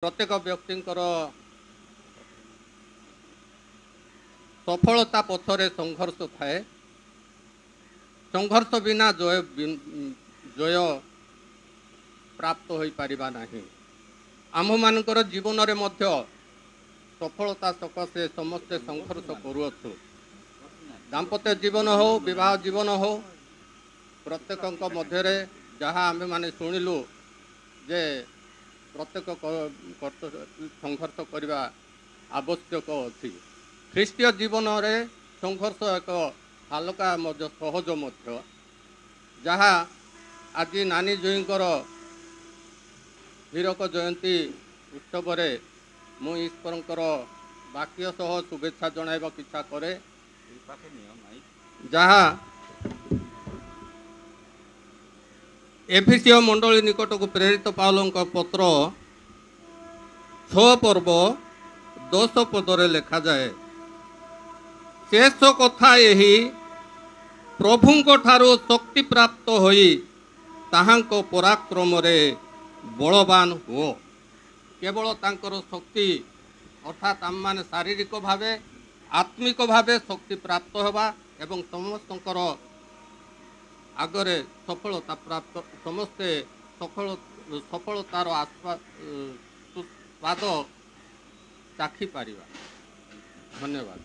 प्रत्येक व्यक्तिंकर सफलता पथरे संघर्ष थाए। संघर्ष बिना जय प्राप्त हो पारिबा नहीं। आम मानकर जीवन रे मध्य सफलता सकाशे समस्ते संघर्ष करुअछु। दाम्पत्य जीवन हो विवाह जीवन हो प्रत्येक मध्य जहाँ आम माने शुणिलु जे प्रत्येक संघर्ष करने आवश्यक अच्छी। ख्रीष्टीय जीवन में संघर्ष एक हालका सहज मध्य जहाँ आज नानी जोईंकर हीरक जयंती उत्सव मु ईश्वर वाक्य सह शुभेच्छा जणाइबाक इच्छा करे। जहाँ एफिसीय मंडली निकट को प्रेरित पाउल पत्र 6 पर्व 10 पदरे लिखा जाए, शेष कथा यही प्रभुंक ठारू शक्ति प्राप्त होई ताहांको पराक्रम रे बलवान हो। केवल तांकर शक्ति अर्थात आम माने शारीरिक भावे आत्मिक भावे शक्ति प्राप्त होगा एवं समस्तंकर आगरे सफलता प्राप्त समस्ते सफलतार स्वाद चाखी पारिबा। धन्यवाद।